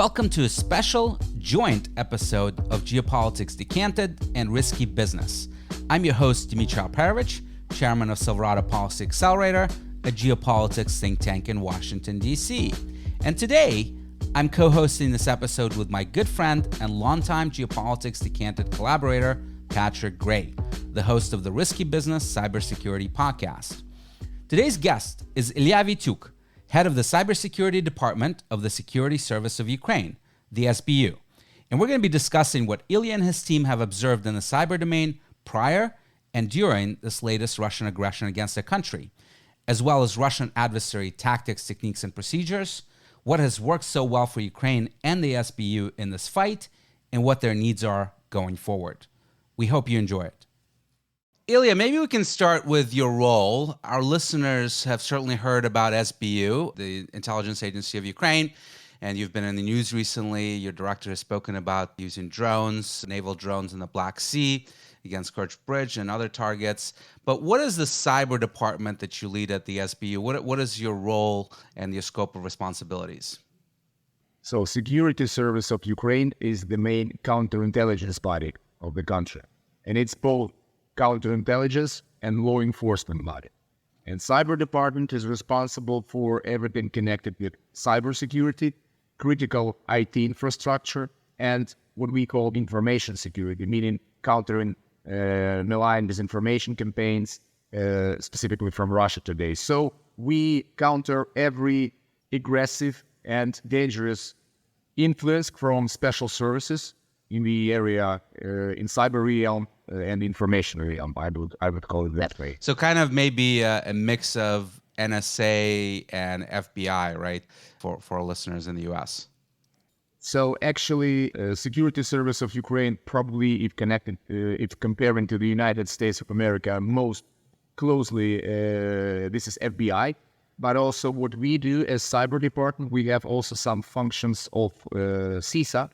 Welcome to a special joint episode of Geopolitics Decanted and Risky Business. I'm your host, Dmitri Alperovitch, chairman of Silverado Policy Accelerator, a geopolitics think tank in Washington, D.C. And today, I'm co-hosting this episode with my good friend and longtime Geopolitics Decanted collaborator, Patrick Gray, the host of the Risky Business Cybersecurity podcast. Today's guest is Illia Vitiuk, head of the Cybersecurity Department of the Security Service of Ukraine, the SBU. And we're going to be discussing what Illia and his team have observed in the cyber domain prior and during this latest Russian aggression against their country, as well as Russian adversary tactics, techniques, and procedures, what has worked so well for Ukraine and the SBU in this fight, and what their needs are going forward. We hope you enjoy it. Illia, maybe we can start with your role. Our listeners have certainly heard about SBU, the intelligence agency of Ukraine, and you've been in the news recently. Your director has spoken about using drones, naval drones in the Black Sea against Kerch Bridge and other targets. But what is the cyber department that you lead at the SBU? What is your role and your scope of responsibilities? So Security Service of Ukraine is the main counterintelligence body of the country. And it's both counterintelligence and law enforcement body. And cyber department is responsible for everything connected with cybersecurity, critical IT infrastructure, and what we call information security, meaning countering malign disinformation campaigns, specifically from Russia today. So we counter every aggressive and dangerous influence from special services in the area, in cyber realm and information realm. I would call it that way. So kind of maybe a mix of NSA and FBI, right, for our listeners in the U.S. So actually, Security Service of Ukraine probably, if comparing to the United States of America, most closely, this is FBI. But also what we do as cyber department, we have also some functions of CISA.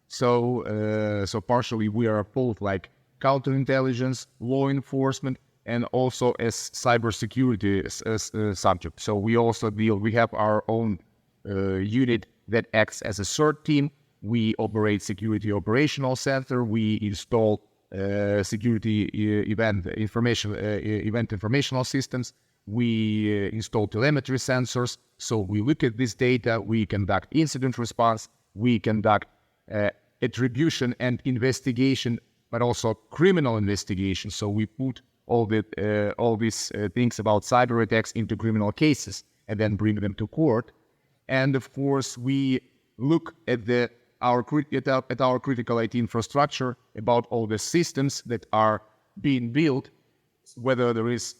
So partially we are both like counterintelligence, law enforcement, and also as cybersecurity subject. So we also we have our own unit that acts as a third team. We operate security operational center. We install security event informational systems. We install telemetry sensors. So we look at this data. We conduct incident response. We conduct attribution and investigation, but also criminal investigation. So we put all these things about cyber attacks into criminal cases and then bring them to court. And of course, we look at our critical IT infrastructure, about all the systems that are being built, whether there is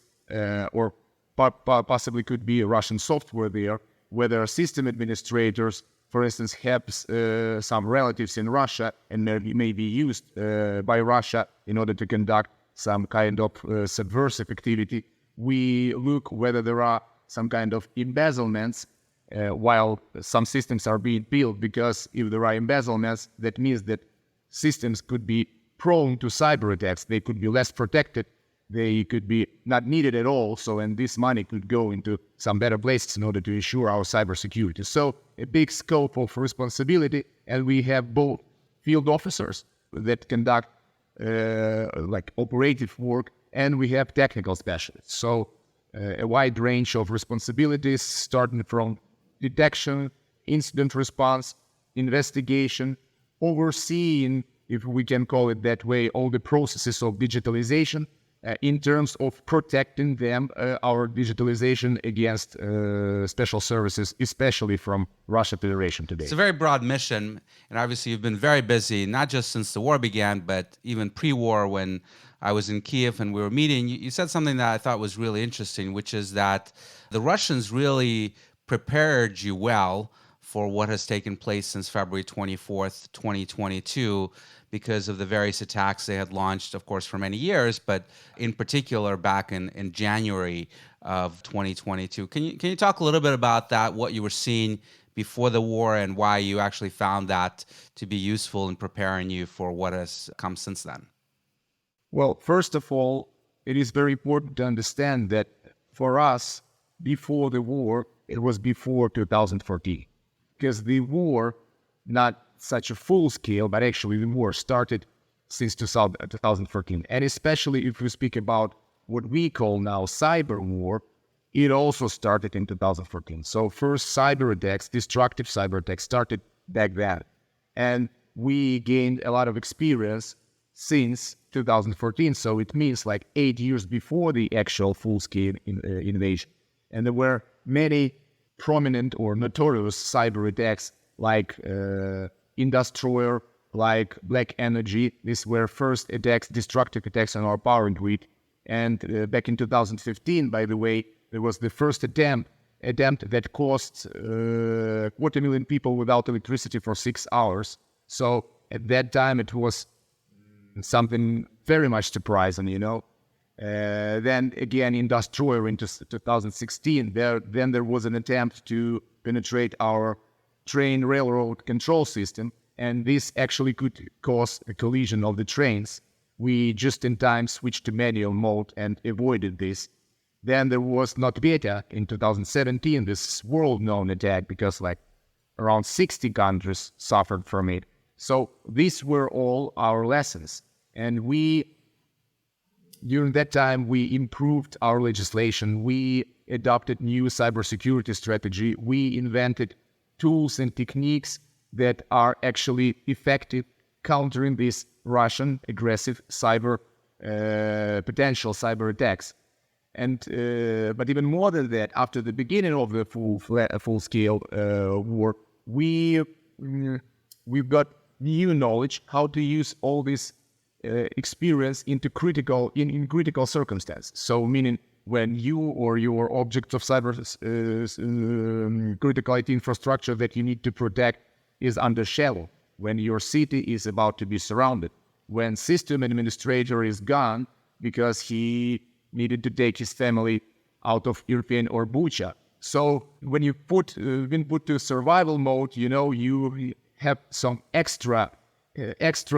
or possibly could be Russian software there, whether system administrators, for instance, have some relatives in Russia and may be used by Russia in order to conduct some kind of subversive activity. We look whether there are some kind of embezzlements while some systems are being built, because if there are embezzlements, that means that systems could be prone to cyber attacks. They could be less protected. They could be not needed at all. So, and this money could go into some better places in order to ensure our cybersecurity. So a big scope of responsibility, and we have both field officers that conduct like operative work, and we have technical specialists. So a wide range of responsibilities, starting from detection, incident response, investigation, overseeing, if we can call it that way, all the processes of digitalization, in terms of protecting them, our digitalization against special services, especially from Russia Federation today. It's a very broad mission, and obviously you've been very busy, not just since the war began, but even pre-war when I was in Kiev and we were meeting. You said something that I thought was really interesting, which is that the Russians really prepared you well for what has taken place since February 24th, 2022, because of the various attacks they had launched, of course, for many years, but in particular back in January of 2022. Can you talk a little bit about that, what you were seeing before the war, and why you actually found that to be useful in preparing you for what has come since then? Well, first of all, it is very important to understand that for us, before the war, it was before 2014, because the war not such a full scale, but actually the war started since 2014. And especially if we speak about what we call now cyber war, it also started in 2014. So first cyber attacks, destructive cyber attacks started back then. And we gained a lot of experience since 2014. So it means like 8 years before the actual full-scale invasion. And there were many prominent or notorious cyber attacks like Industrial, like Black Energy. These were first attacks, destructive attacks on our power grid. And back in 2015, by the way, there was the first attempt that cost 250,000 people without electricity for 6 hours. So at that time, it was something very much surprising, Then again, in Destroyer in 2016, then there was an attempt to penetrate our train railroad control system, and this actually could cause a collision of the trains. We just in time switched to manual mode and avoided this. Then there was NotBeta in 2017, this world-known attack, because like around 60 countries suffered from it. So these were all our lessons. And during that time, we improved our legislation. We adopted new cybersecurity strategy. We invented tools and techniques that are actually effective countering these Russian aggressive potential cyber attacks. And but even more than that, after the beginning of the full-scale war, we've got new knowledge how to use all this experience into critical circumstances. So meaning when you or your objects of critical IT infrastructure that you need to protect is under shallow, when your city is about to be surrounded, when system administrator is gone because he needed to take his family out of Irpin or Bucha. So when you been put to survival mode, you have some extra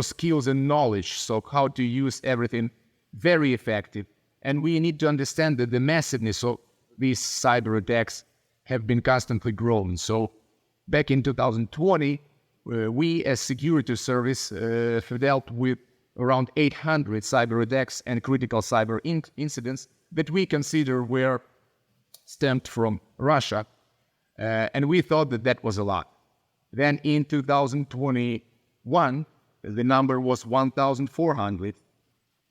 skills and knowledge, so how to use everything very effective. And we need to understand that the massiveness of these cyber attacks have been constantly growing. So back in 2020, we as security service dealt with around 800 cyber attacks and critical cyber incidents that we consider were stemmed from Russia. And we thought that was a lot. Then in 2021, the number was 1,400.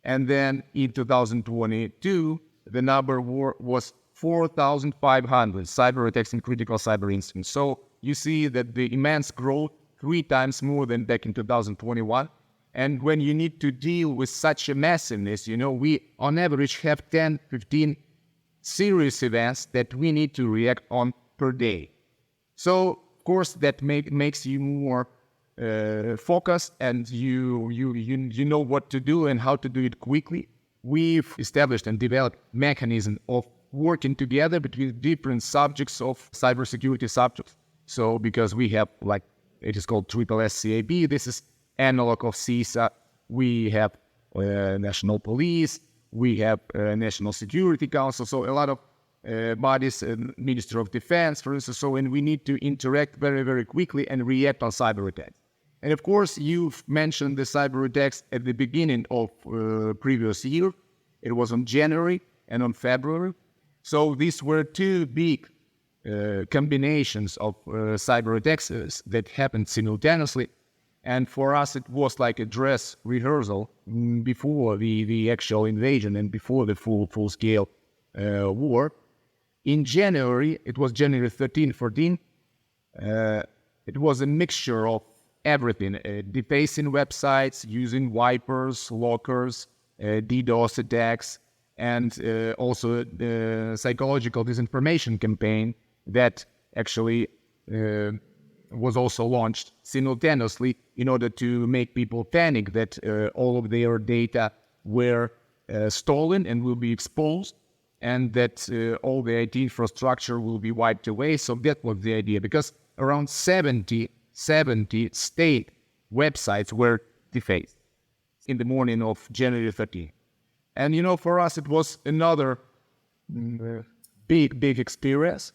And then in 2022, the number was 4,500 cyber attacks and critical cyber incidents. So you see that the immense growth, 3 times more than back in 2021. And when you need to deal with such a massiveness, we on average have 10, 15 serious events that we need to react on per day. So, of course, that makes you more focused, and you know what to do and how to do it quickly. We've established and developed mechanism of working together between different subjects of cybersecurity subjects. So because we have it is called SSCAB, this is analog of CISA. We have National Police, we have National Security Council, so a lot of bodies, Minister of Defense, for instance, and we need to interact very, very quickly and react on cyber attacks. And of course, you've mentioned the cyber attacks at the beginning of previous year. It was on January and on February. So these were 2 big combinations of cyber attacks that happened simultaneously. And for us, it was like a dress rehearsal before the actual invasion and before the full-scale war. In January, it was January 13, 14. It was a mixture of everything, defacing websites, using wipers, lockers, DDoS attacks, and also the psychological disinformation campaign that actually was also launched simultaneously in order to make people panic that all of their data were stolen and will be exposed, and that all the IT infrastructure will be wiped away. So that was the idea, because around 70 state websites were defaced in the morning of January 13. And for us, it was another big experience.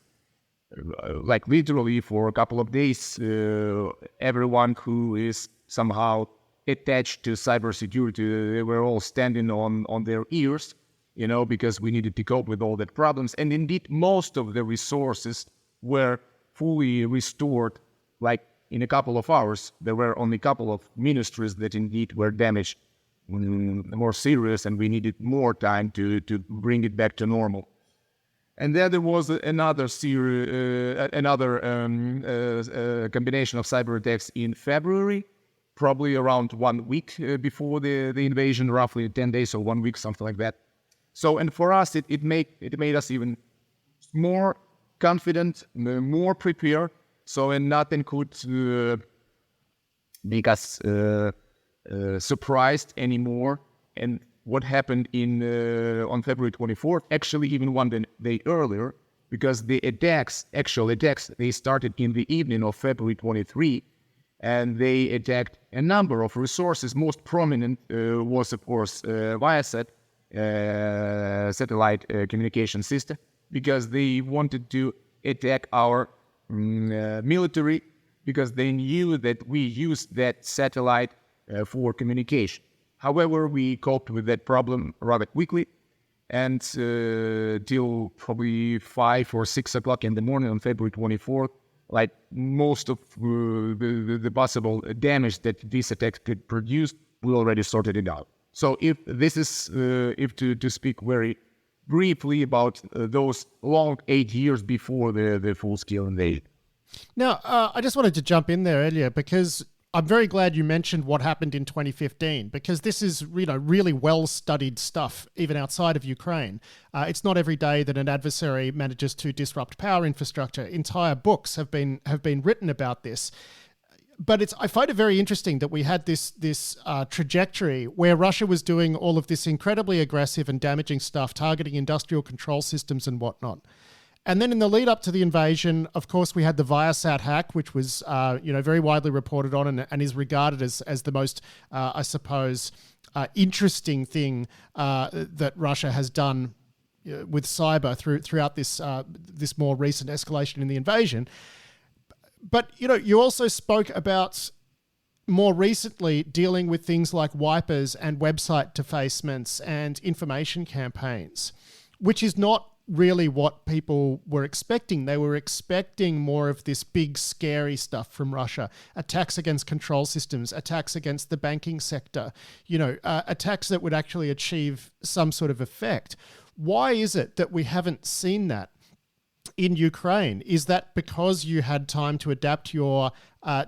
like literally for a couple of days, everyone who is somehow attached to cybersecurity, they were all standing on their ears, because we needed to cope with all the problems. And indeed, most of the resources were fully restored, like in a couple of hours. There were only a couple of ministries that indeed were damaged more serious, and we needed more time to bring it back to normal. And then there was another combination of cyber attacks in February, probably around 1 week before the invasion, roughly 10 days or 1 week, something like that. So, and for us, it made us even more confident, more prepared. So, and nothing could make us surprised anymore. And what happened on February 24th, actually even 1 day earlier, because the actual attacks, they started in the evening of February 23, and they attacked a number of resources. Most prominent was, of course, Viasat, satellite communication system, because they wanted to attack our military, because they knew that we used that satellite for communication. However, we coped with that problem rather quickly, and till probably 5 or 6 o'clock in the morning on February 24th, like most of the possible damage that this attack could produce, we already sorted it out. So if this is, to speak very briefly about those long 8 years before the full-scale invasion. Now, I just wanted to jump in there earlier, because I'm very glad you mentioned what happened in 2015, because this is, really well-studied stuff, even outside of Ukraine. It's not every day that an adversary manages to disrupt power infrastructure. Entire books have been written about this. But I find it very interesting that we had this trajectory where Russia was doing all of this incredibly aggressive and damaging stuff, targeting industrial control systems and whatnot. And then in the lead up to the invasion, of course, we had the Viasat hack, which was, very widely reported on and is regarded as the most, interesting thing that Russia has done with cyber throughout this more recent escalation in the invasion. But, you also spoke about more recently dealing with things like wipers and website defacements and information campaigns, which is not really what people were expecting. They were expecting more of this big, scary stuff from Russia. Attacks against control systems, attacks against the banking sector, attacks that would actually achieve some sort of effect. Why is it that we haven't seen that in Ukraine? Is that because you had time to adapt your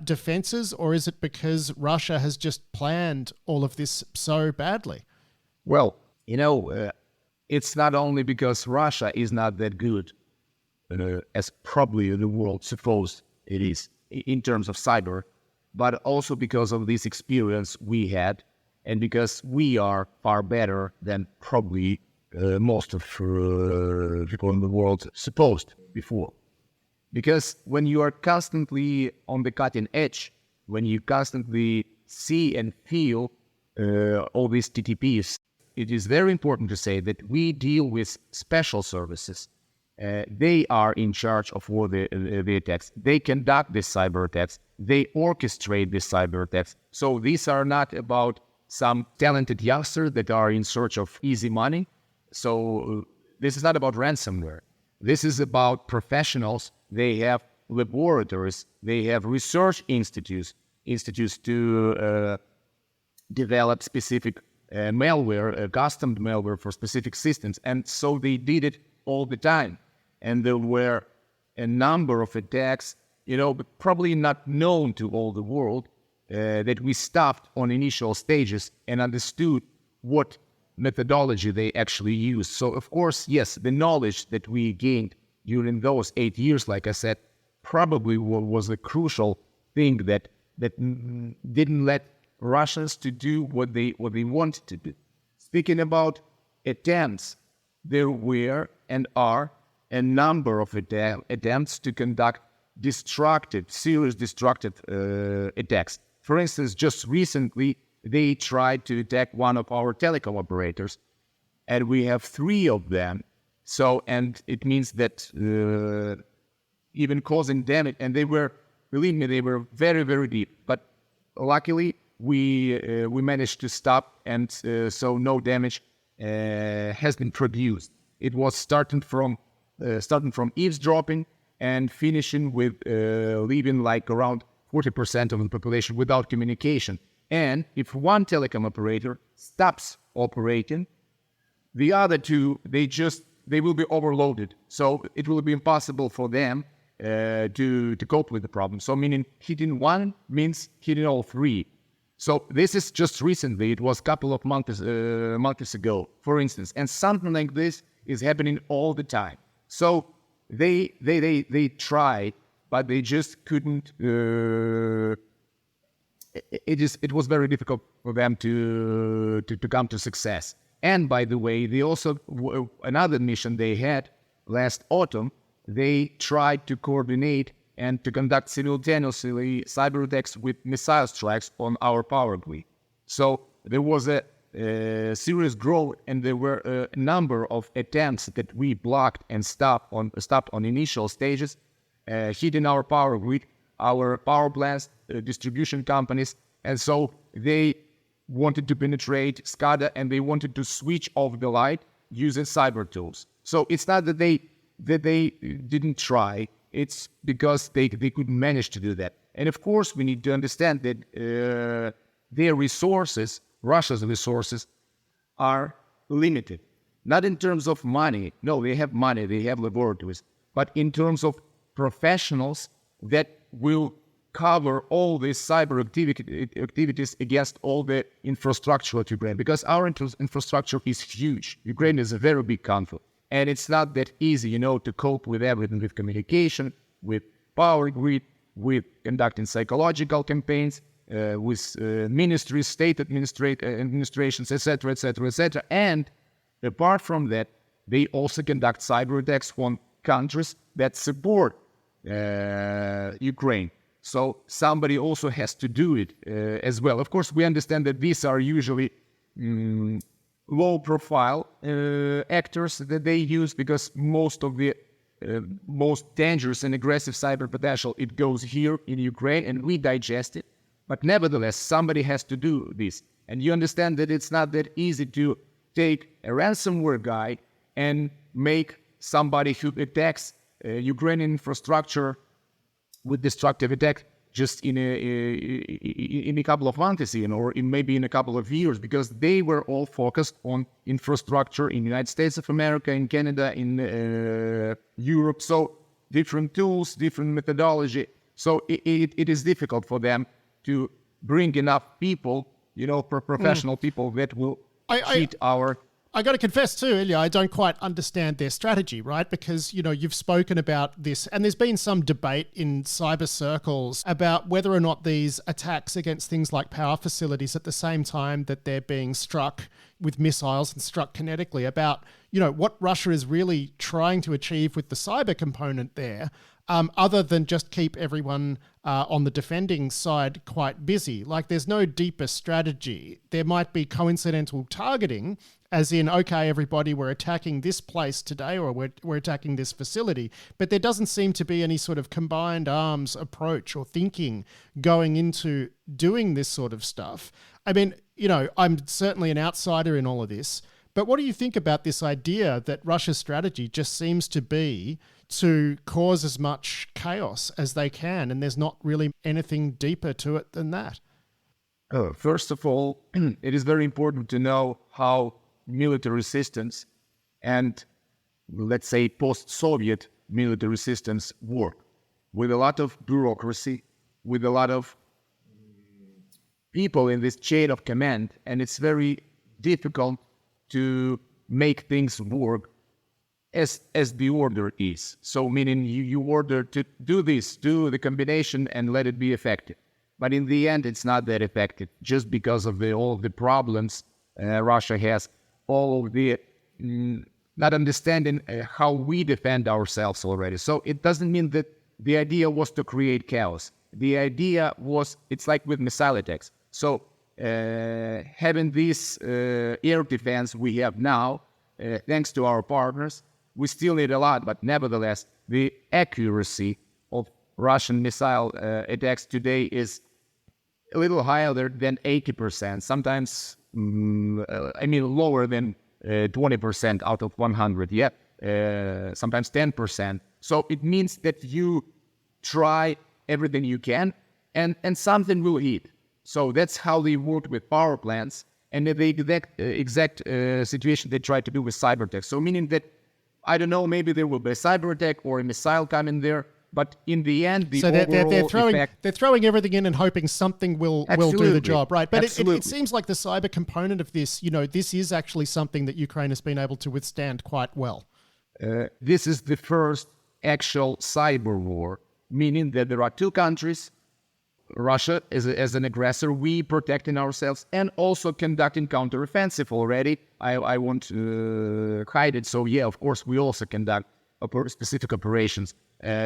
defenses, or is it because Russia has just planned all of this so badly? Well, it's not only because Russia is not that good as probably the world supposed it is in terms of cyber, but also because of this experience we had, and because we are far better than probably most of people in the world supposed before. Because when you are constantly on the cutting edge, when you constantly see and feel all these TTPs, it is very important to say that we deal with special services. They are in charge of all the attacks. They conduct these cyber attacks. They orchestrate these cyber attacks. So these are not about some talented youngsters that are in search of easy money. So this is not about ransomware. This is about professionals. They have laboratories. They have research institutes to develop specific malware, custom malware for specific systems. And so they did it all the time. And there were a number of attacks, but probably not known to all the world, that we stopped on initial stages and understood what methodology they actually used. So, of course, yes, the knowledge that we gained during those 8 years, like I said, probably was a crucial thing that didn't let Russians to do what they wanted to do. Speaking about attempts, there were and are a number of attempts to conduct serious destructive attacks. For instance, just recently, they tried to attack one of our telecom operators, and we have 3 of them. So, and it means that even causing damage. And they were, believe me, they were very, very deep. But luckily, we managed to stop, and so no damage has been produced. It was starting from eavesdropping and finishing with leaving like around 40% of the population without communication. And if one telecom operator stops operating, the other two, they will be overloaded. So it will be impossible for them to cope with the problem. So meaning hitting one means hitting all three. So this is just recently. It was a couple of months ago, for instance. And something like this is happening all the time. So they tried, but they just couldn't. It was very difficult for them to come to success. And by the way, they also another mission they had last autumn. They tried to coordinate and to conduct simultaneously cyber attacks with missile strikes on our power grid. So there was a serious growth, and there were a number of attempts that we blocked and stopped on initial stages, hitting our power grid, our power plants, distribution companies, and so they wanted to penetrate SCADA, and they wanted to switch off the light using cyber tools. So it's not that they didn't try; it's because they couldn't manage to do that. And of course, we need to understand that their resources, Russia's resources, are limited. Not in terms of money. No, they have money, they have laboratories, but in terms of professionals that will cover all these cyber activities against all the infrastructure of Ukraine, because our infrastructure is huge. Ukraine is a very big country, and it's not that easy, to cope with everything, with communication, with power grid, with conducting psychological campaigns, with ministries, state administrations, etc., etc., etc. And apart from that, they also conduct cyber attacks on countries that support Ukraine. So somebody also has to do it as well. Of course, we understand that these are usually low-profile actors that they use, because most of the most dangerous and aggressive cyber potential, it goes here in Ukraine, and we digest it. But nevertheless, somebody has to do this. And you understand that it's not that easy to take a ransomware guy and make somebody who attacks Ukrainian infrastructure with destructive attack just in a couple of months, or maybe in a couple of years, because they were all focused on infrastructure in the United States of America, in Canada, in Europe. So different tools, different methodology. So it is difficult for them to bring enough people, professional people that will treat our... I got to confess too, Ilya, I don't quite understand their strategy, right? Because, you've spoken about this, and there's been some debate in cyber circles about whether or not these attacks against things like power facilities at the same time that they're being struck with missiles and struck kinetically, about, what Russia is really trying to achieve with the cyber component there, other than just keep everyone on the defending side quite busy. Like, there's no deeper strategy. There might be coincidental targeting, as in, okay, everybody, we're attacking this place today, or we're attacking this facility, but there doesn't seem to be any sort of combined arms approach or thinking going into doing this sort of stuff. I mean, I'm certainly an outsider in all of this, but what do you think about this idea that Russia's strategy just seems to be to cause as much chaos as they can, and there's not really anything deeper to it than that? First of all, it is very important to know how military systems and, let's say, post-Soviet military systems work, with a lot of bureaucracy, with a lot of people in this chain of command, and it's very difficult to make things work as the order is. So meaning you order to do this, do the combination, and let it be effective. But in the end, it's not that effective, just because of all the problems Russia has, all of the not understanding how we defend ourselves already. So it doesn't mean that the idea was to create chaos. The idea was, it's like with missile attacks. So having this air defense we have now, thanks to our partners, we still need a lot, but nevertheless, the accuracy Russian missile attacks today is a little higher than 80%, sometimes, lower than 20% out of 100, sometimes 10%. So it means that you try everything you can, and something will hit. So that's how they work with power plants, and the exact situation they try to do with cyber attacks. So meaning that, I don't know, maybe there will be a cyber attack or a missile coming there, but in the end, they're throwing everything in and hoping something will do the job, right? But it seems like the cyber component of this, this is actually something that Ukraine has been able to withstand quite well. This is the first actual cyber war, meaning that there are two countries, Russia as an aggressor, we protecting ourselves and also conducting counteroffensive already. I won't hide it. So yeah, of course, we also conduct specific operations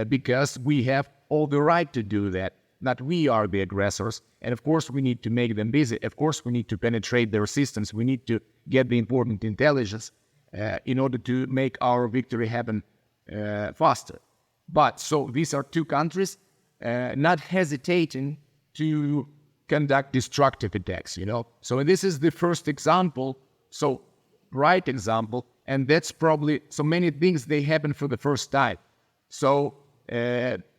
because we have all the right to do that. Not we are the aggressors. And of course, we need to make them busy. Of course, we need to penetrate their systems. We need to get the important intelligence in order to make our victory happen faster. But so these are two countries not hesitating to conduct destructive attacks, So this is the first example, so right example, and that's probably, so many things, they happen for the first time. So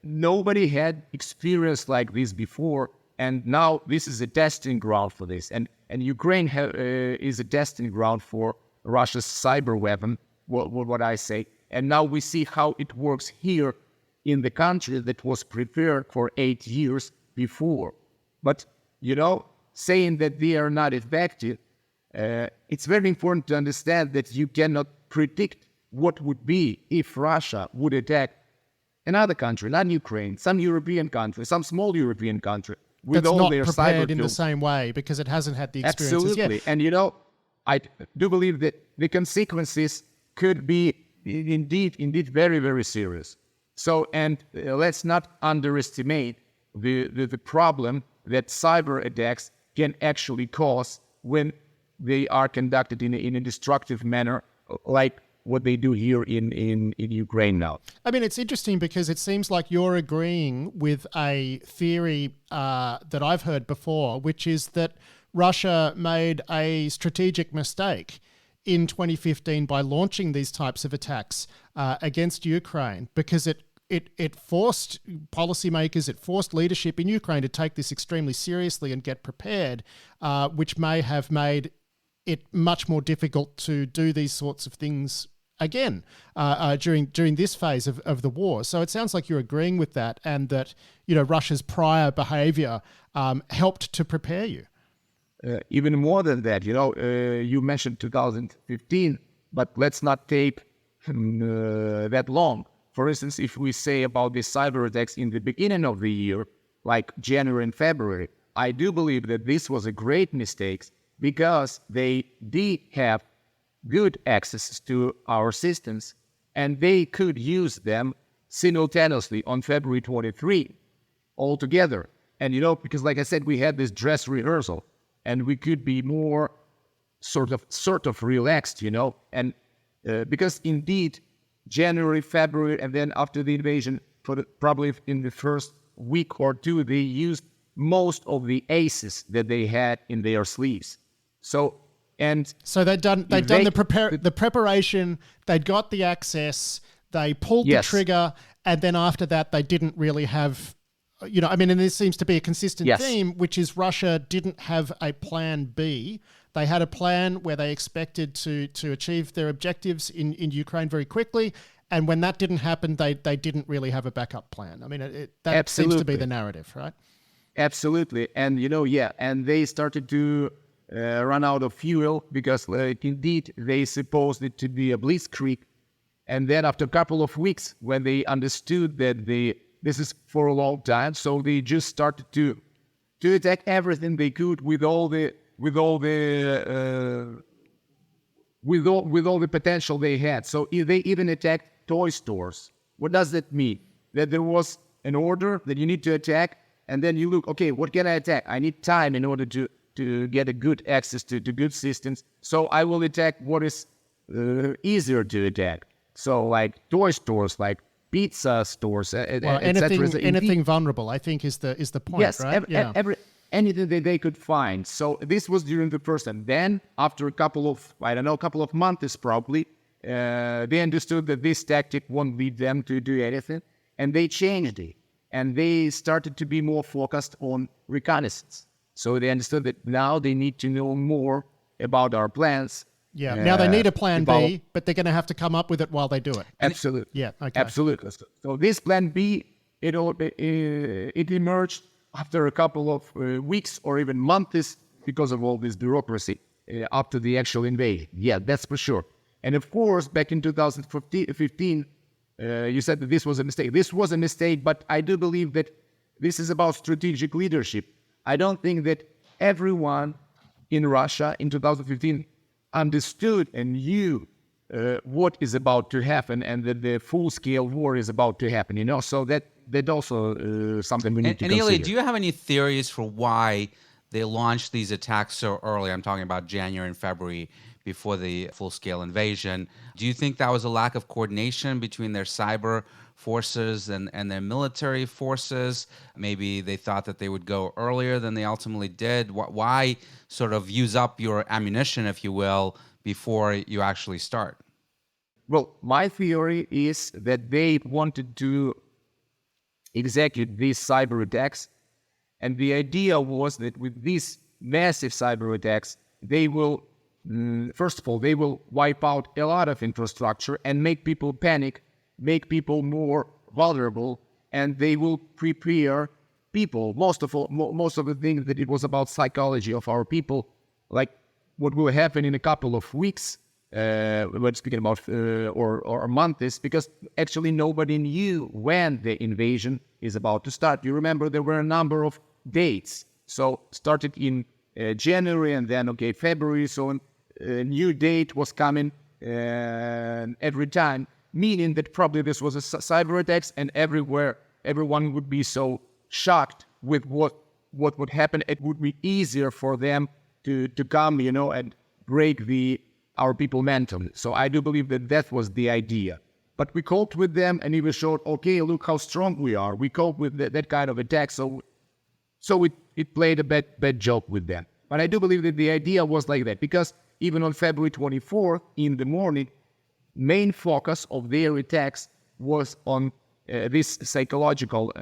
nobody had experience like this before, and now this is a testing ground for this. And Ukraine is a testing ground for Russia's cyber weapon, what I say. And now we see how it works here in the country that was prepared for 8 years before. But, saying that they are not effective, it's very important to understand that you cannot predict what would be if Russia would attack another country, not Ukraine, some European country, some small European country, with that's all not their prepared cyber in the tools. same way because it hasn't had the experiences Absolutely. yet. And I do believe that the consequences could be indeed very, very serious. So, and let's not underestimate the problem that cyber attacks can actually cause when they are conducted in a destructive manner, like what they do here in Ukraine now. I mean, it's interesting because it seems like you're agreeing with a theory that I've heard before, which is that Russia made a strategic mistake in 2015 by launching these types of attacks against Ukraine because it forced policymakers, it forced leadership in Ukraine to take this extremely seriously and get prepared, which may have made it much more difficult to do these sorts of things again during this phase of the war. So it sounds like you're agreeing with that, and that Russia's prior behavior helped to prepare you. Even more than that, you mentioned 2015, but let's not take that long. For instance, if we say about the cyber attacks in the beginning of the year, like January and February, I do believe that this was a great mistake because they did have good access to our systems and they could use them simultaneously on February 23 altogether. And, because like I said, we had this dress rehearsal and we could be more sort of relaxed, and because indeed, January, February, and then after the invasion, probably in the first week or two, they used most of the aces that they had in their sleeves. So they'd done the preparation, they'd got the access, they pulled the trigger, and then after that, they didn't really have, and this seems to be a consistent theme, which is Russia didn't have a plan B. They had a plan where they expected to achieve their objectives in Ukraine very quickly. And when that didn't happen, they didn't really have a backup plan. I mean, that Absolutely. seems to be the narrative, right? Absolutely. And, and they started to run out of fuel because indeed they supposed it to be a blitzkrieg. And then after a couple of weeks, when they understood that this is for a long time, so they just started to attack everything they could with all the potential they had. So they even attacked toy stores. What does that mean? That there was an order that you need to attack, and then you look, okay, what can I attack? I need time in order to get a good access to good systems. So I will attack what is easier to attack. So like toy stores, like pizza stores, Well, etc. anything vulnerable, I think, is the point, Yes, right? anything that they could find. So this was during the first, and then after a couple of months probably, they understood that this tactic won't lead them to do anything, and they changed it, and they started to be more focused on reconnaissance. So they understood that now they need to know more about our plans. Yeah. Now they need a plan B, but they're going to have to come up with it while they do it. Absolutely. Yeah. Okay. Absolutely. So this plan B, it emerged after a couple of weeks or even months because of all this bureaucracy after the actual invasion. Yeah, that's for sure. And of course, back in 2015, you said that this was a mistake. This was a mistake, but I do believe that this is about strategic leadership. I don't think that everyone in Russia in 2015 understood and knew what is about to happen, and that the full-scale war is about to happen. So that also something we need to consider. Illia, do you have any theories for why they launched these attacks so early? I'm talking about January and February, before the full-scale invasion. Do you think that was a lack of coordination between their cyber forces and their military forces? Maybe they thought that they would go earlier than they ultimately did. Why sort of use up your ammunition, if you will, before you actually start? Well, my theory is that they wanted to execute these cyber attacks, and the idea was that with these massive cyber attacks, they will, first of all, they will wipe out a lot of infrastructure and make people panic, make people more vulnerable, and they will prepare people. Most of the things that it was about psychology of our people, like what will happen in a couple of weeks. We're speaking about or months, because actually nobody knew when the invasion is about to start. You remember there were a number of dates. So started in January, and then February. So a new date was coming every time, meaning that probably this was a cyber attacks, and everyone would be so shocked with what would happen. It would be easier for them to come, and break our people mental. So I do believe that was the idea. But we coped with them, and we showed, look how strong we are. We coped with that kind of attack. So it played a bad joke with them. But I do believe that the idea was like that, because even on February 24th in the morning, main focus of their attacks was on this psychological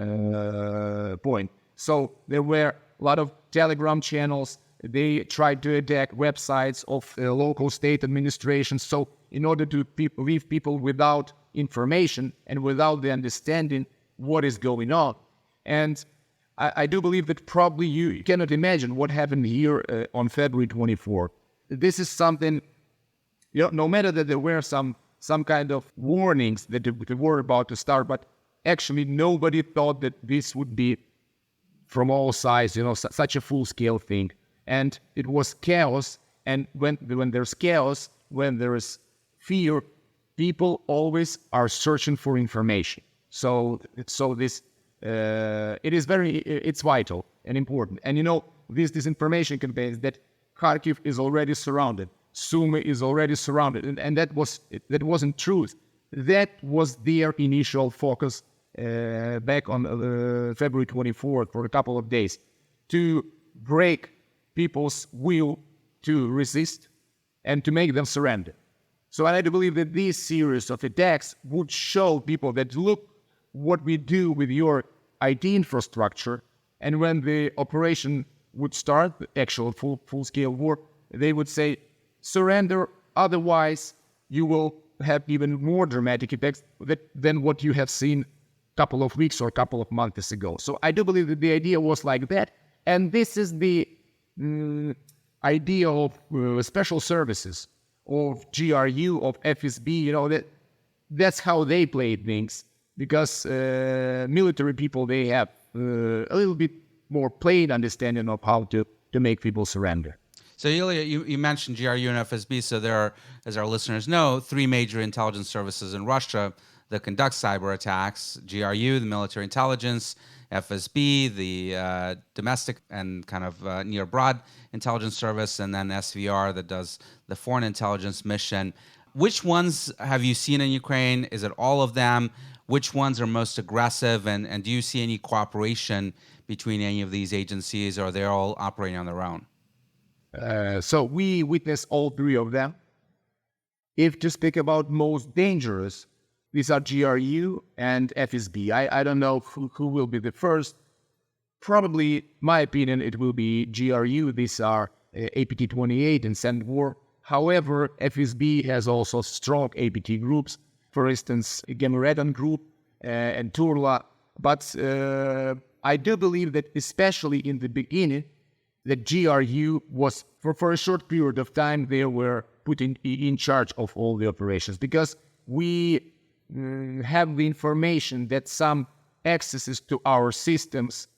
point. So there were a lot of Telegram channels. They tried to attack websites of local state administrations. So in order to leave people without information and without the understanding what is going on. And I do believe that probably you cannot imagine what happened here on February 24th. This is something, no matter that there were some kind of warnings that they were about to start, but actually nobody thought that this would be from all sides, such a full-scale thing. And it was chaos. And when there's chaos, when there is fear, people always are searching for information. So this it's vital and important. And this disinformation campaigns that Kharkiv is already surrounded, Sumy is already surrounded, and that wasn't truth. That was their initial focus back on February 24th for a couple of days, to break people's will to resist and to make them surrender. So I do believe that this series of attacks would show people that, look what we do with your IT infrastructure, and when the operation would start, the actual full-scale war, they would say, surrender, otherwise you will have even more dramatic effects than what you have seen a couple of weeks or a couple of months ago. So I do believe that the idea was like that, and this is the idea of special services, of GRU, of FSB, that's how they play things, because military people, they have a little bit more plain understanding of how to make people surrender. So Illia, you mentioned GRU and FSB, so there are, as our listeners know, three major intelligence services in Russia that conduct cyber attacks: GRU, the military intelligence; FSB, the domestic and kind of near abroad intelligence service; and then SVR, that does the foreign intelligence mission. Which ones have you seen in Ukraine? Is it all of them? Which ones are most aggressive? And do you see any cooperation between any of these agencies, or they're all operating on their own? So we witness all three of them. If to speak about most dangerous, these are GRU and FSB. I don't know who will be the first. Probably, my opinion, it will be GRU. These are APT-28 and Sandwar. However, FSB has also strong APT groups. For instance, Gemeredan group and Turla. But I do believe that especially in the beginning, that GRU was, for a short period of time, they were put in charge of all the operations, because we have the information that some accesses to our systems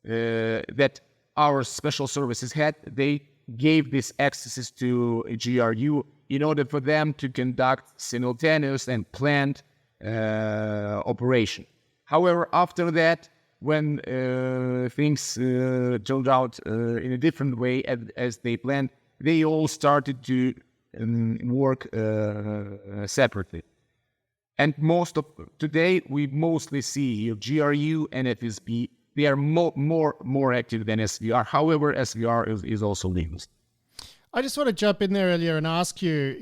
that our special services had, they gave these accesses to GRU in order for them to conduct simultaneous and planned operation. However, after that, when things turned out in a different way as they planned, they all started to work separately. And today, we mostly see here GRU and FSB. They are more active than SVR. However, SVR is also linked. I just want to jump in there earlier and ask you,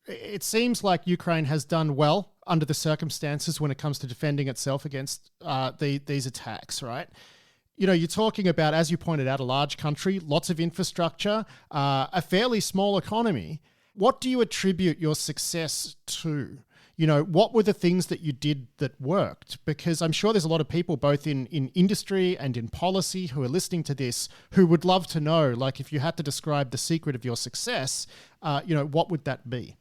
it seems like Ukraine has done well under the circumstances when it comes to defending itself against these attacks, right? You're talking about, as you pointed out, a large country, lots of infrastructure, a fairly small economy. What do you attribute your success to? What were the things that you did that worked? Because I'm sure there's a lot of people both in industry and in policy who are listening to this who would love to know, like, if you had to describe the secret of your success, what would that be?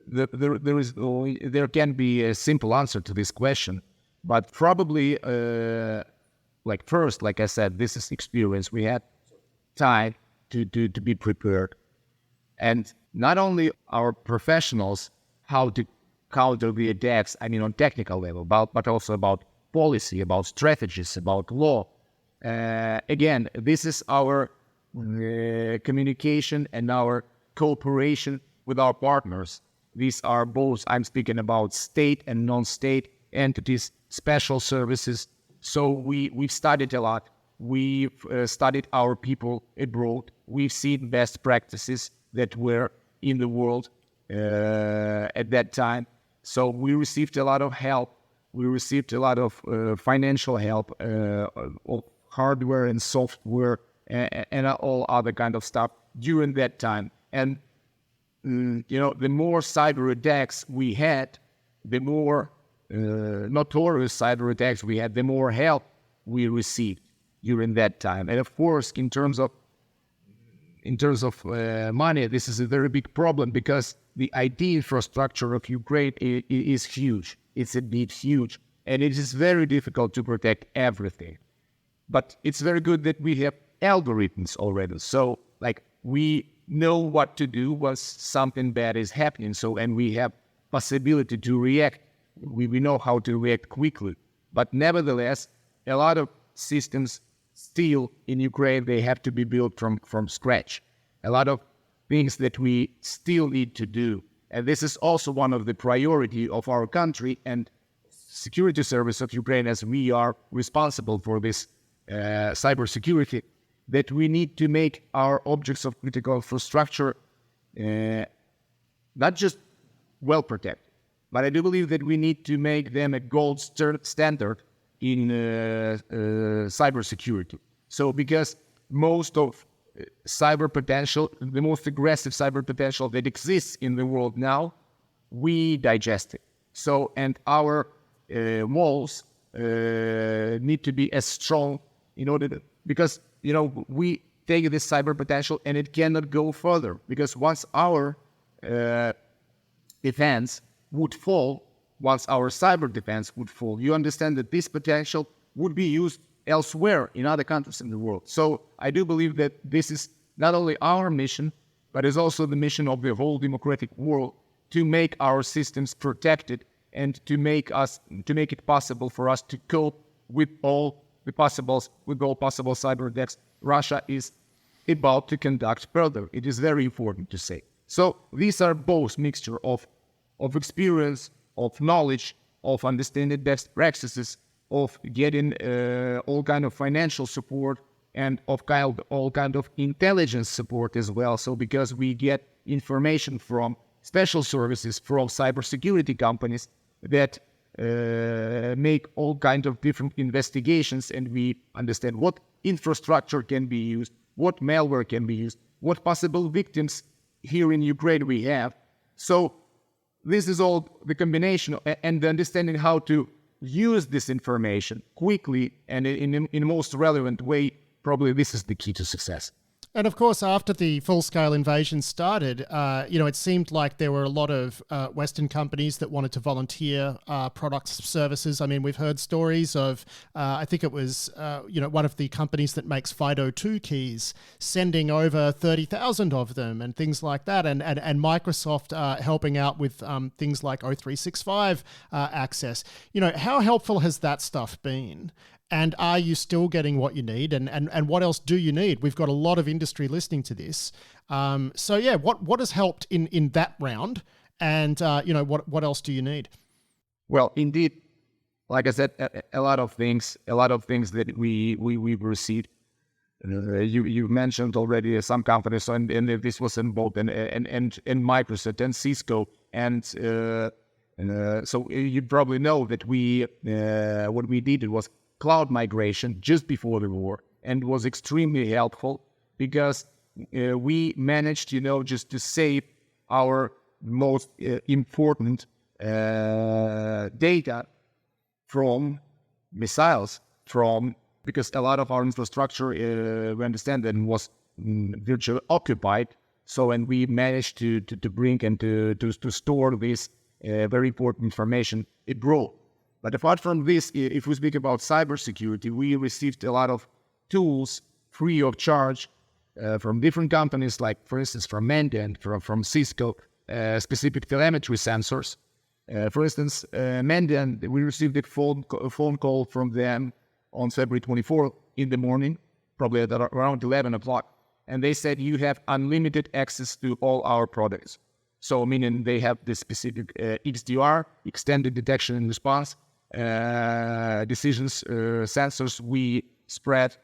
There can be a simple answer to this question, but probably, first, like I said, this is experience. We had time to be prepared. And not only our professionals, how to counter the attacks, on technical level, but also about policy, about strategies, about law. Again, this is our communication and our cooperation with our partners. These are both, I'm speaking about state and non-state entities, special services. So we've studied a lot. We've studied our people abroad. We've seen best practices that were in the world at that time. So we received a lot of help. We received a lot of financial help, of hardware and software, and all other kind of stuff during that time. And the more cyber attacks we had, the more notorious cyber attacks we had, the more help we received during that time. And of course, in terms of money, this is a very big problem, because the IT infrastructure of Ukraine is huge. It's indeed huge, and it is very difficult to protect everything. But it's very good that we have algorithms already. So, we know what to do once something bad is happening. So, and we have possibility to react. We know how to react quickly. But nevertheless, a lot of systems still in Ukraine, they have to be built from scratch. A lot of things that we still need to do. And this is also one of the priority of our country and security service of Ukraine, as we are responsible for this cybersecurity, that we need to make our objects of critical infrastructure not just well protected, but I do believe that we need to make them a gold standard in cybersecurity. So because most of cyber potential, the most aggressive cyber potential that exists in the world now, we digest it. So, and our walls need to be as strong in order to, because, we take this cyber potential and it cannot go further, because once our defense would fall, once our cyber defense would fall, you understand that this potential would be used elsewhere in other countries in the world. So I do believe that this is not only our mission, but is also the mission of the whole democratic world, to make our systems protected and to make it possible for us to cope with all possible cyber attacks Russia is about to conduct further. It is very important to say. So these are both mixture of experience, of knowledge, of understanding best practices, of getting all kind of financial support, and of all kind of intelligence support as well. So because we get information from special services, from cybersecurity companies that make all kind of different investigations, and we understand what infrastructure can be used, what malware can be used, what possible victims here in Ukraine we have. So this is all the combination and the understanding how to use this information quickly and in the most relevant way. Probably this is the key to success. And of course, after the full-scale invasion started, it seemed like there were a lot of Western companies that wanted to volunteer products, services. I mean, we've heard stories of, I think it was, one of the companies that makes FIDO2 keys sending over 30,000 of them and things like that. And Microsoft helping out with things like O365 access. How helpful has that stuff been? And are you still getting what you need? And what else do you need? We've got a lot of industry listening to this. What has helped in that round? And, what else do you need? Well, indeed, like I said, a lot of things that we've received. You mentioned already some companies, and this was in both and Microsoft and Cisco. And so you probably know that what we did was cloud migration just before the war, and was extremely helpful because we managed, just to save our most important data from missiles, because a lot of our infrastructure, we understand that was virtually occupied. So, and we managed to bring and to store this very important information abroad. But apart from this, if we speak about cybersecurity, we received a lot of tools free of charge from different companies, like, for instance, from Mandiant, from Cisco, specific telemetry sensors. For instance, Mandiant, we received a phone call from them on February 24th in the morning, probably at around 11 o'clock. And they said, you have unlimited access to all our products. So meaning they have this specific XDR, extended detection and response, decisions, sensors we spread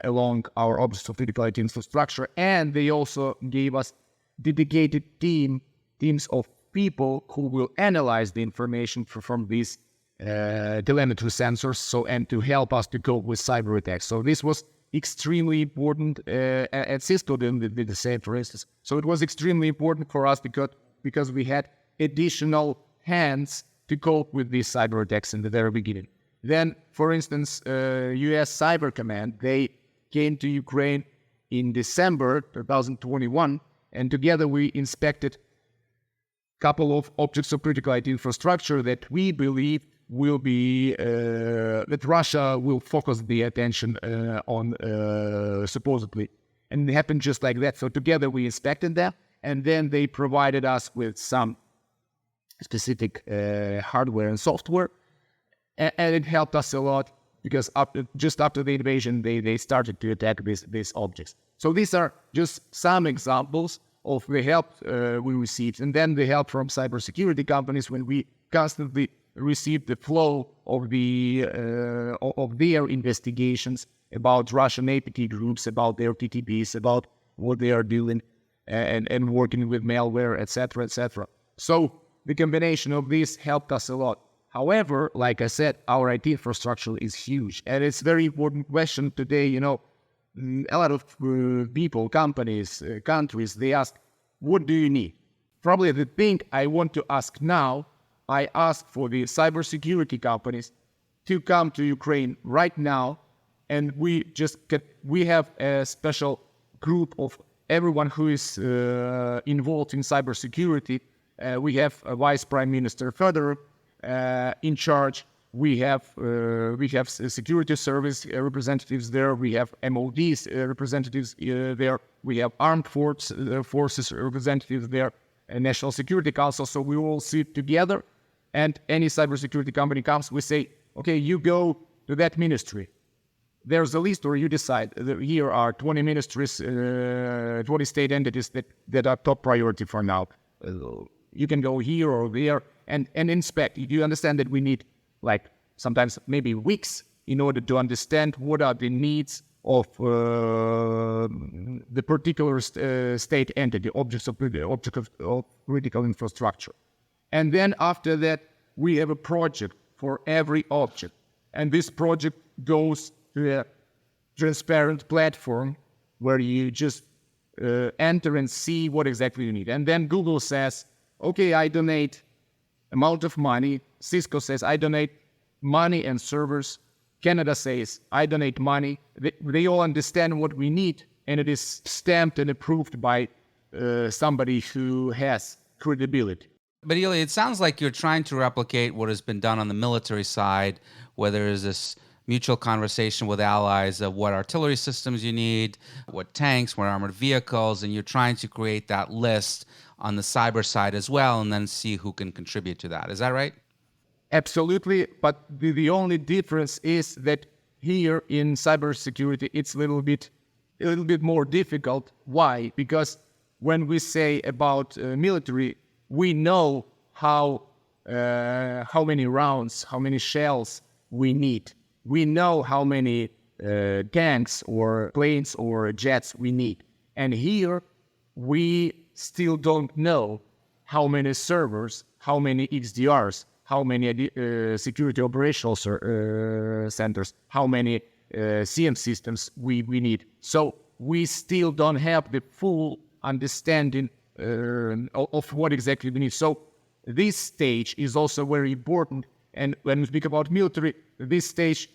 along our objects of critical IT infrastructure. And they also gave us dedicated teams of people who will analyze the information from these telemetry sensors, and to help us to cope with cyber attacks. So this was extremely important, and Cisco did the same, for instance. So it was extremely important for us because we had additional hands to cope with these cyber attacks in the very beginning. Then, for instance, US Cyber Command, they came to Ukraine in December 2021, and together we inspected a couple of objects of critical IT infrastructure that we believe will be, that Russia will focus the attention on, supposedly. And it happened just like that. So together we inspected them, and then they provided us with some specific hardware and software, and it helped us a lot because just after the invasion, they started to attack these objects. So these are just some examples of the help we received, and then the help from cybersecurity companies when we constantly received the flow of their investigations about Russian APT groups, about their TTPs, about what they are doing, and working with malware, etc., etc. So the combination of this helped us a lot. However, like I said, our IT infrastructure is huge, and it's a very important question today. A lot of people, companies, countries, they ask, what do you need? Probably the thing I want to ask now, I ask for the cybersecurity companies to come to Ukraine right now, and we have a special group of everyone who is involved in cybersecurity. We have a Vice Prime Minister Fedorov in charge. We have security service representatives there. We have MOD's representatives there. We have armed forces representatives there, and National Security Council. So we all sit together, and any cybersecurity company comes, we say, okay, you go to that ministry. there's a list where you decide here are 20 ministries, 20 state entities that are top priority for now. You can go here or there and inspect. You understand that we need like sometimes maybe weeks in order to understand what are the needs of the particular state entity, object of critical infrastructure. And then after that, we have a project for every object. And this project goes to a transparent platform where you just enter and see what exactly you need. And then Google says, okay, I donate amount of money. Cisco says, I donate money and servers. Canada says, I donate money. They all understand what we need, and it is stamped and approved by somebody who has credibility. But Ilya, it sounds like you're trying to replicate what has been done on the military side, where there is this mutual conversation with allies of what artillery systems you need, what tanks, what armored vehicles, and you're trying to create that list on the cyber side as well, and then see who can contribute to that. Is that right? Absolutely, but the only difference is that here in cybersecurity, it's a little bit more difficult. Why? Because when we say about military, we know how many rounds, how many shells we need. We know how many tanks or planes or jets we need. And here, we still don't know how many servers, how many XDRs, how many security operational centers, how many CM systems we need. So we still don't have the full understanding of what exactly we need. So this stage is also very important. And when we speak about military, this stage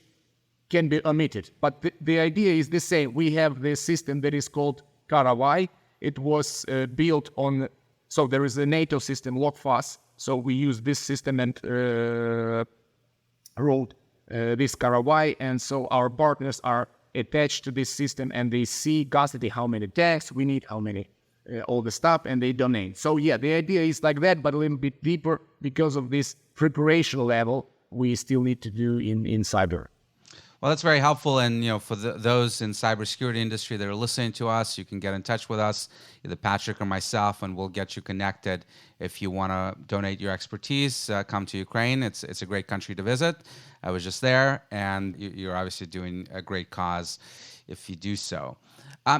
can be omitted. But the idea is the same. We have this system that is called Karawai. It was built on, so there is a NATO system, LOCFAS. So we use this system and wrote this Karawai. And so our partners are attached to this system and they see constantly how many tanks we need, how many, all the stuff, and they donate. So yeah, the idea is like that, but a little bit deeper because of this preparation level we still need to do in cyber. Well, that's very helpful. And, for those in cybersecurity industry that are listening to us, you can get in touch with us, either Patrick or myself, and we'll get you connected. If you want to donate your expertise, come to Ukraine. It's a great country to visit. I was just there, and you're obviously doing a great cause if you do so.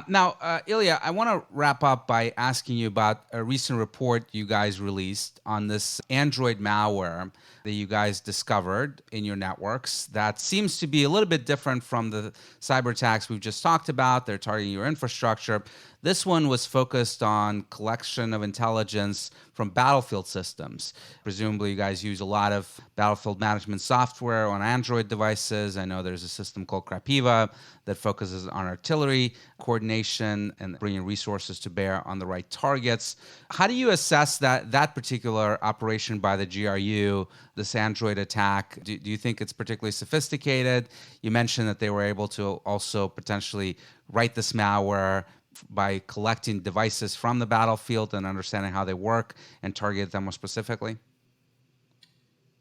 Now, Ilya, I want to wrap up by asking you about a recent report you guys released on this Android malware that you guys discovered in your networks that seems to be a little bit different from the cyber attacks we've just talked about. They're targeting your infrastructure. This one was focused on collection of intelligence from battlefield systems. Presumably, you guys use a lot of battlefield management software on Android devices. I know there's a system called Krapiva that focuses on artillery coordination and bringing resources to bear on the right targets. How do you assess that particular operation by the GRU, this Android attack? Do you think it's particularly sophisticated? You mentioned that they were able to also potentially write this malware by collecting devices from the battlefield and understanding how they work and target them more specifically?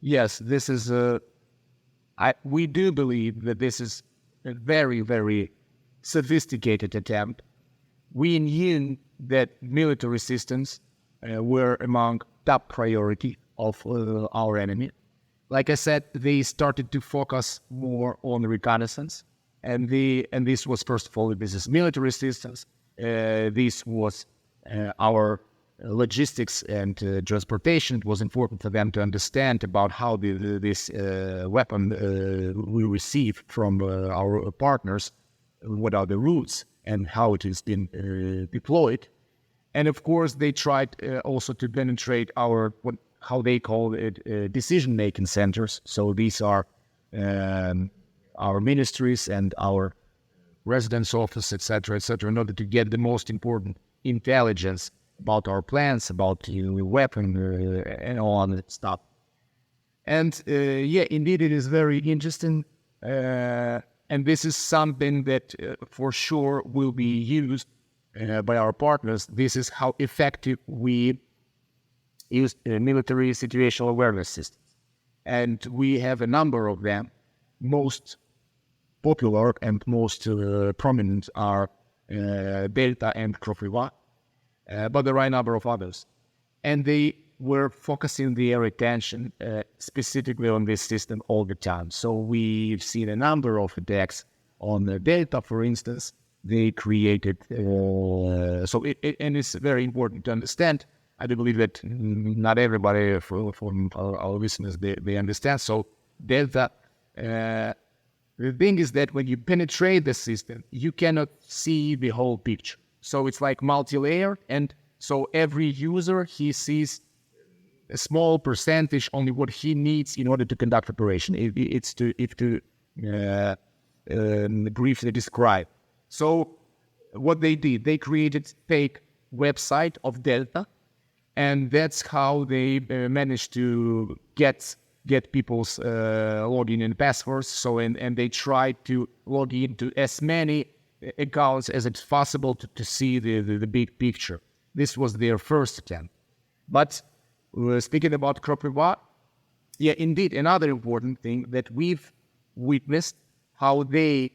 Yes, this is we do believe that this is a very, very sophisticated attempt. We knew that military systems were among top priority of our enemy. Like I said, they started to focus more on reconnaissance, and this was first of all this is military systems. This was our logistics and transportation. It was important for them to understand about how this weapon we receive from our partners, what are the routes and how it has been deployed. And of course, they tried also to penetrate how they call it decision-making centers. So these are our ministries and our residence office, etc., in order to get the most important intelligence about our plans, about the weapon, and all other stuff. And indeed, it is very interesting. And this is something that for sure will be used by our partners. This is how effective we use military situational awareness systems. And we have a number of them. Most popular and most prominent are Delta and Kropiva, but there are a number of others. And they were focusing their attention specifically on this system all the time. So we've seen a number of attacks on the Delta, for instance. They created, and it's very important to understand. I do believe that not everybody from our listeners, they understand. So Delta, the thing is that when you penetrate the system, you cannot see the whole picture. So it's like multi-layered, and so every user, he sees a small percentage only what he needs in order to conduct operation. If to briefly describe. So what they did, they created fake website of Delta, and that's how they managed to get people's login and passwords. So and they tried to log into as many accounts as it's possible to see the big picture. This was their first attempt. But speaking about Kropiva, yeah, indeed, another important thing that we've witnessed how they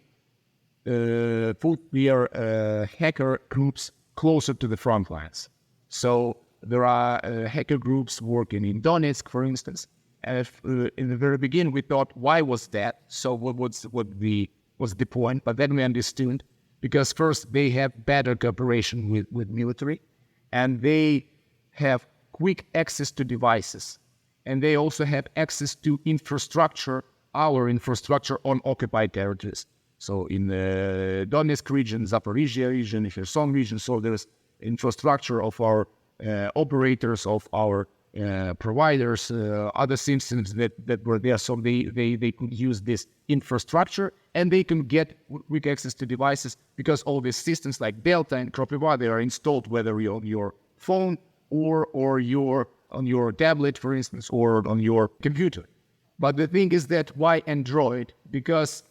put their hacker groups closer to the front lines. So there are hacker groups working in Donetsk, for instance. And in the very beginning, we thought, why was that? So what was the point? But then we understood, because first they have better cooperation with military, and they have quick access to devices, and they also have access to infrastructure, our infrastructure on occupied territories. So in the Donetsk region, Zaporizhia region, Kherson region, so there's infrastructure of our operators, of our providers, other systems that were there. So they could use this infrastructure, and they can get quick access to devices, because all these systems like Delta and Kropiva, they are installed whether you're on your phone or you're on your tablet, for instance, or on your computer. But the thing is that why Android? Because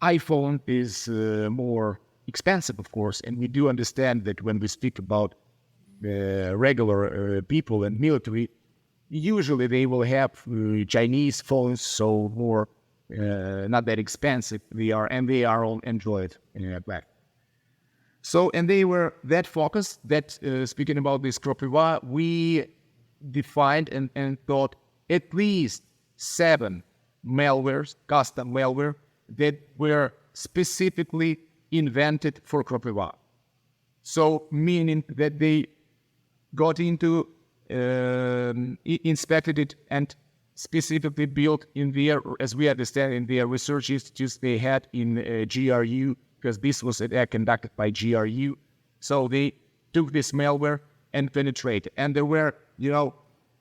iPhone is more expensive, of course, and we do understand that when we speak about regular people and military, usually they will have Chinese phones, so more not that expensive. They are on Android back. So, and they were that focused that speaking about this Kropiva, we defined and thought at least 7 malwares, custom malware, that were specifically invented for Kropiva. So, meaning that they got into, inspected it, and specifically built in their, as we understand, in their research institutes they had in GRU, because this was an attack conducted by GRU. So they took this malware and penetrated. And there were,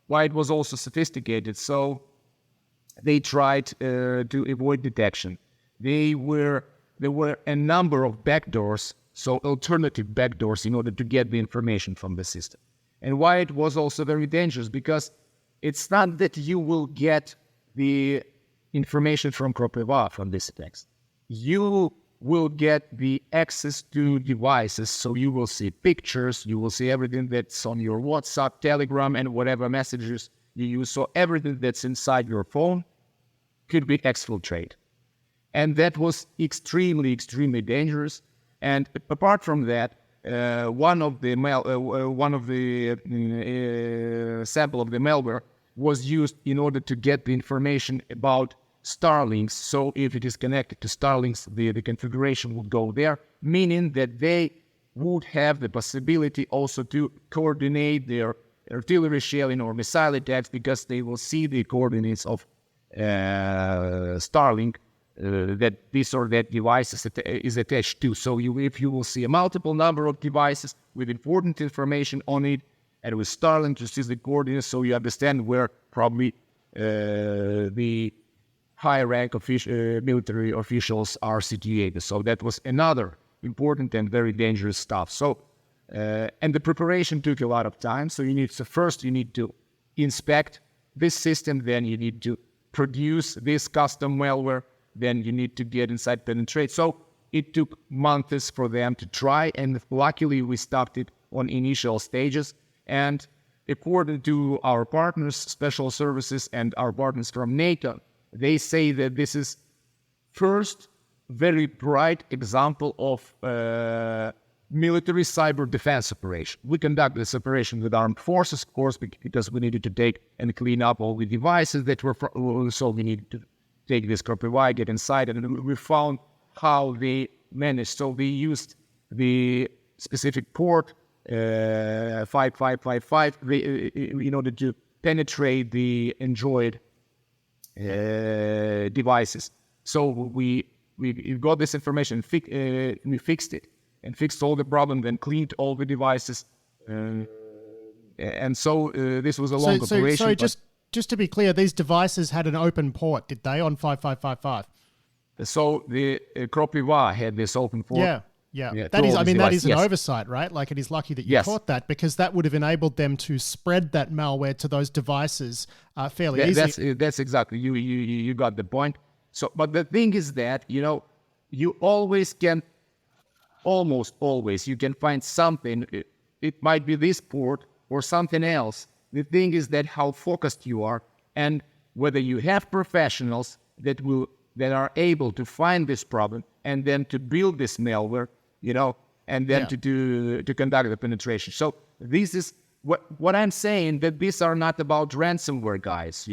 why it was also sophisticated. So they tried to avoid detection. There were a number of backdoors, so alternative backdoors, in order to get the information from the system. And why it was also very dangerous, because it's not that you will get the information from Kropiva from these attacks. You will get the access to devices, so you will see pictures, you will see everything that's on your WhatsApp, Telegram, and whatever messages you use. So everything that's inside your phone could be exfiltrated. And that was extremely, extremely dangerous. And apart from that, one of the sample of the malware was used in order to get the information about Starlinks. So if it is connected to Starlinks, the configuration would go there, meaning that they would have the possibility also to coordinate their artillery shelling or missile attacks, because they will see the coordinates of Starlink that this or that device is attached to. So if you will see a multiple number of devices with important information on it, and with Starlink just is the coordinates, so you understand where probably the high-rank military officials are situated. So that was another important and very dangerous stuff. So, and the preparation took a lot of time. So first you need to inspect this system, then you need to produce this custom malware, then you need to get inside, penetrate. So it took months for them to try, and luckily we stopped it on initial stages. And according to our partners, special services, and our partners from NATO, they say that this is first very bright example of military cyber defense operation. We conduct this operation with armed forces, of course, because we needed to take and clean up all the devices that were, so we needed to take this copy, get inside, and we found how they managed. So they used the specific port 5555 in order to penetrate the Android devices. So we got this information, we fixed it, and fixed all the problem, then cleaned all the devices. And so this was a long operation. So just to be clear, these devices had an open port, did they, on 5555? So the Kropiva had this open port. Yeah. That is, that is an oversight, right? Like, it is lucky that you caught that, because that would have enabled them to spread that malware to those devices fairly easily. That's exactly, you got the point. So, but the thing is that, you always can, almost always, you can find something. It might be this port or something else. The thing is that how focused you are, and whether you have professionals that are able to find this problem and then to build this malware, and then to conduct the penetration. So this is what I'm saying, that these are not about ransomware, guys,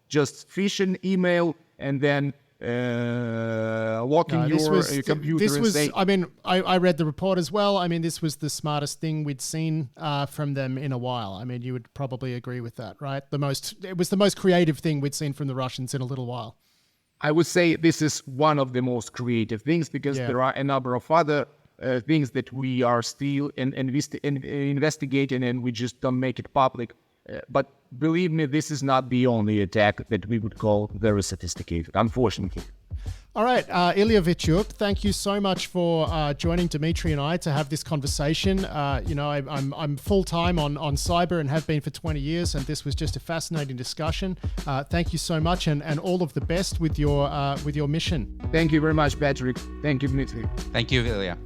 just phishing email and then locking your computer. This was, say, I read the report as well. This was the smartest thing we'd seen from them in a while. You would probably agree with that, right? It was the most creative thing we'd seen from the Russians in a little while. I would say this is one of the most creative things, because there are a number of other things that we are still investigating, and we just don't make it public. But believe me, this is not the only attack that we would call very sophisticated, unfortunately. All right, Illia Vitiuk, thank you so much for joining Dmitri and I to have this conversation. I'm full-time on cyber and have been for 20 years, and this was just a fascinating discussion. Thank you so much, and all of the best with your mission. Thank you very much, Patrick. Thank you, Dmitri. Thank you, Illia.